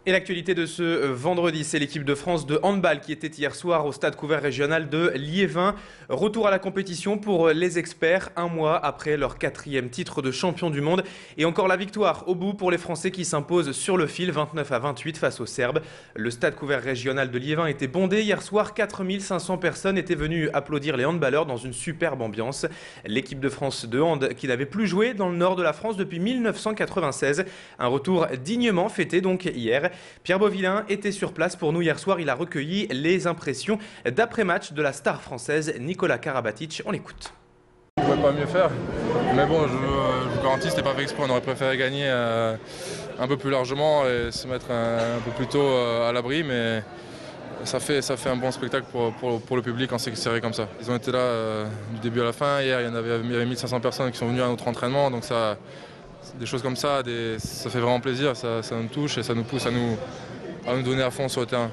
Et l'actualité de ce vendredi, c'est l'équipe de France de handball qui était hier soir au stade couvert régional de Liévin. Retour à la compétition pour les experts, un mois après leur 4e titre de champion du monde. Et encore la victoire au bout pour les Français qui s'imposent sur le fil 29-28 face aux Serbes. Le stade couvert régional de Liévin était bondé hier soir. 4500 personnes étaient venues applaudir les handballeurs dans une superbe ambiance. L'équipe de France de hand qui n'avait plus joué dans le nord de la France depuis 1996. Un retour dignement fêté donc hier. Pierre Beauvillain était sur place pour nous hier soir. Il a recueilli les impressions d'après-match de la star française Nicolas Karabatic. On l'écoute. On ne pouvait pas mieux faire, mais bon, je vous garantis, c'était pas fait exprès. On aurait préféré gagner un peu plus largement et se mettre un peu plus tôt à l'abri, mais ça fait un bon spectacle pour le public en série comme ça. Ils ont été là du début à la fin. Hier, il y avait 1500 personnes qui sont venues à notre entraînement, donc ça. Des choses comme ça, ça fait vraiment plaisir, ça nous touche et ça nous pousse à nous donner à fond sur le terrain.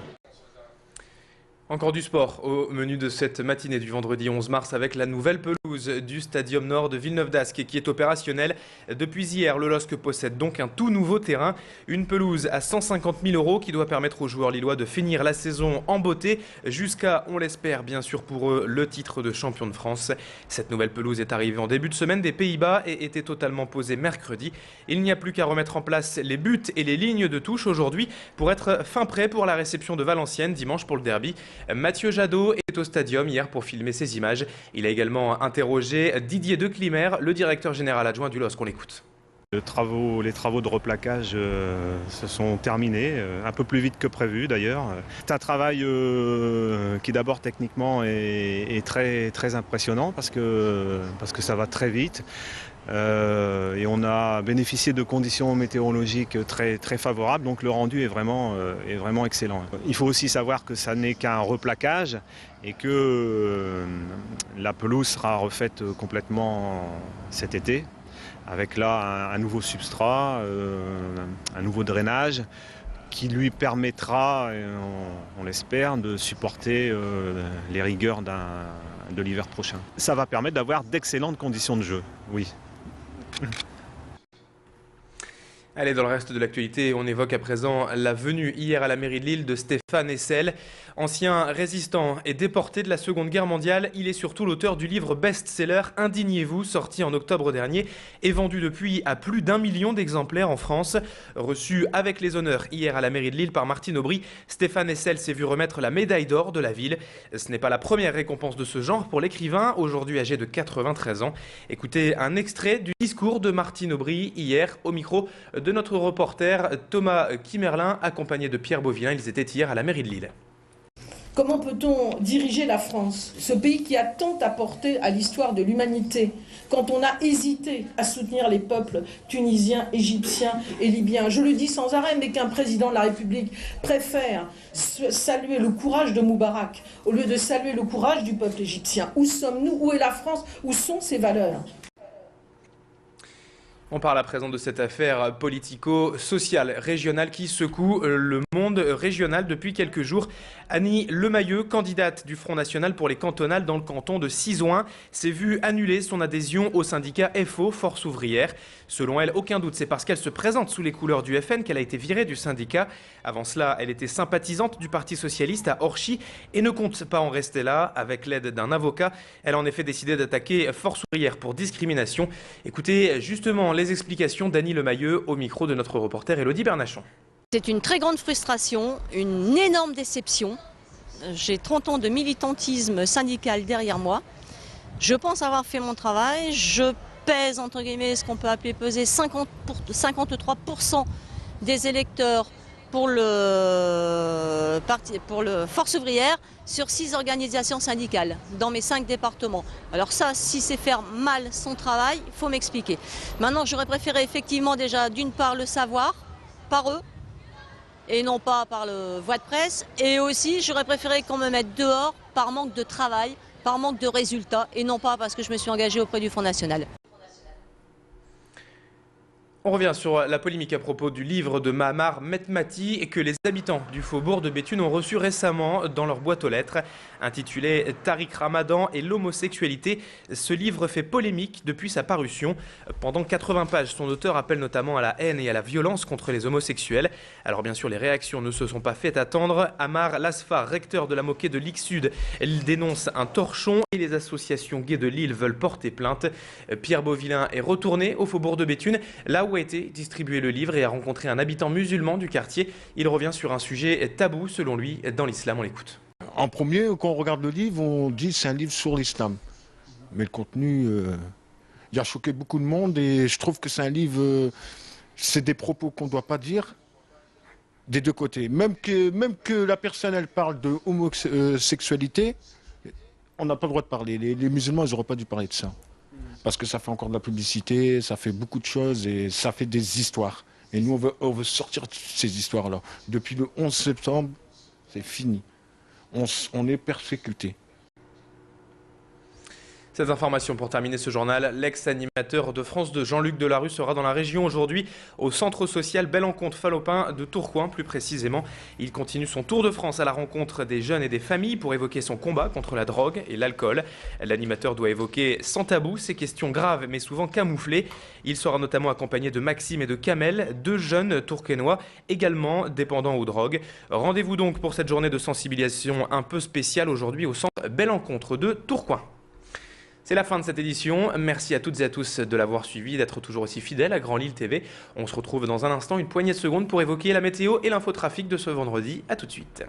Encore du sport au menu de cette matinée du vendredi 11 mars avec la nouvelle pelouse du Stadium Nord de Villeneuve-d'Ascq qui est opérationnelle. Depuis hier, le LOSC possède donc un tout nouveau terrain. Une pelouse à 150 000 € qui doit permettre aux joueurs lillois de finir la saison en beauté jusqu'à, on l'espère bien sûr pour eux, le titre de champion de France. Cette nouvelle pelouse est arrivée en début de semaine des Pays-Bas et était totalement posée mercredi. Il n'y a plus qu'à remettre en place les buts et les lignes de touche aujourd'hui pour être fin prêt pour la réception de Valenciennes dimanche pour le derby. Mathieu Jadot est au stadium hier pour filmer ces images. Il a également interrogé Didier Declimer, le directeur général adjoint du LOSC. On l'écoute. Les travaux de replaquage se sont terminés, un peu plus vite que prévu d'ailleurs. C'est un travail qui d'abord techniquement est très, très impressionnant parce que ça va très vite. Et on a bénéficié de conditions météorologiques très, très favorables, donc le rendu est vraiment excellent. Il faut aussi savoir que ça n'est qu'un replaquage et que la pelouse sera refaite complètement cet été, avec là un nouveau substrat, un nouveau drainage qui lui permettra, on l'espère, de supporter les rigueurs de l'hiver prochain. Ça va permettre d'avoir d'excellentes conditions de jeu, oui. Allez, dans le reste de l'actualité, on évoque à présent la venue hier à la mairie de Lille de Stéphane Hessel. Ancien résistant et déporté de la Seconde Guerre mondiale, il est surtout l'auteur du livre best-seller Indignez-vous, sorti en octobre dernier et vendu depuis à plus d'1 million d'exemplaires en France. Reçu avec les honneurs hier à la mairie de Lille par Martine Aubry, Stéphane Hessel s'est vu remettre la médaille d'or de la ville. Ce n'est pas la première récompense de ce genre pour l'écrivain, aujourd'hui âgé de 93 ans. Écoutez un extrait du discours de Martine Aubry hier au micro de notre reporter Thomas Kimerlin, accompagné de Pierre Beauvillain. Ils étaient hier à la mairie de Lille. Comment peut-on diriger la France, ce pays qui a tant apporté à l'histoire de l'humanité, quand on a hésité à soutenir les peuples tunisiens, égyptiens et libyens? Je le dis sans arrêt, mais qu'un président de la République préfère saluer le courage de Moubarak au lieu de saluer le courage du peuple égyptien. Où sommes-nous? Où est la France? Où sont ses valeurs? On parle à présent de cette affaire politico-sociale régionale qui secoue le monde régional depuis quelques jours. Annie Lemayeux, candidate du Front National pour les cantonales dans le canton de Sizouin, s'est vue annuler son adhésion au syndicat FO, Force Ouvrière. Selon elle, aucun doute, c'est parce qu'elle se présente sous les couleurs du FN qu'elle a été virée du syndicat. Avant cela, elle était sympathisante du Parti Socialiste à Orchy et ne compte pas en rester là. Avec l'aide d'un avocat, elle a en effet décidé d'attaquer Force Ouvrière pour discrimination. Écoutez justement les explications d'Annie Lemayeux au micro de notre reporter Élodie Bernachon. C'est une très grande frustration, une énorme déception. J'ai 30 ans de militantisme syndical derrière moi. Je pense avoir fait mon travail. Je pèse, entre guillemets, ce qu'on peut appeler peser 53% des électeurs pour le Force Ouvrière sur 6 organisations syndicales dans mes 5 départements. Alors ça, si c'est faire mal son travail, il faut m'expliquer. Maintenant, j'aurais préféré effectivement déjà d'une part le savoir par eux et non pas par le voie de presse. Et aussi, j'aurais préféré qu'on me mette dehors par manque de travail, par manque de résultats et non pas parce que je me suis engagée auprès du Front National. On revient sur la polémique à propos du livre de Mahamar Metmati que les habitants du faubourg de Béthune ont reçu récemment dans leur boîte aux lettres. Intitulé Tariq Ramadan et l'homosexualité, ce livre fait polémique depuis sa parution. Pendant 80 pages, son auteur appelle notamment à la haine et à la violence contre les homosexuels. Alors bien sûr, les réactions ne se sont pas fait attendre. Amar Lasfar, recteur de la moquée de l'Ix-Sud, il dénonce un torchon et les associations gays de Lille veulent porter plainte. Pierre Beauvillain est retourné au faubourg de Béthune, là où a été distribué le livre et a rencontré un habitant musulman du quartier. Il revient sur un sujet tabou selon lui dans l'islam. On l'écoute. En premier, quand on regarde le livre, on dit que c'est un livre sur l'islam. Mais le contenu, il a choqué beaucoup de monde et je trouve que c'est un livre, c'est des propos qu'on ne doit pas dire des deux côtés. Même que la personne, elle parle de homosexualité, on n'a pas le droit de parler. Les musulmans, ils n'auraient pas dû parler de ça. Parce que ça fait encore de la publicité, ça fait beaucoup de choses et ça fait des histoires. Et nous, on veut sortir de ces histoires-là. Depuis le 11 septembre, c'est fini. On est persécutés. Cette information pour terminer ce journal, l'ex-animateur de France 2, Jean-Luc Delarue, sera dans la région aujourd'hui au centre social Belle-Encontre-Falopin de Tourcoing plus précisément. Il continue son tour de France à la rencontre des jeunes et des familles pour évoquer son combat contre la drogue et l'alcool. L'animateur doit évoquer sans tabou ces questions graves mais souvent camouflées. Il sera notamment accompagné de Maxime et de Kamel, deux jeunes tourquenois également dépendants aux drogues. Rendez-vous donc pour cette journée de sensibilisation un peu spéciale aujourd'hui au centre Belle-Encontre de Tourcoing. C'est la fin de cette édition. Merci à toutes et à tous de l'avoir suivi, d'être toujours aussi fidèles à Grand Lille TV. On se retrouve dans un instant, une poignée de secondes pour évoquer la météo et l'infotrafic de ce vendredi. A tout de suite.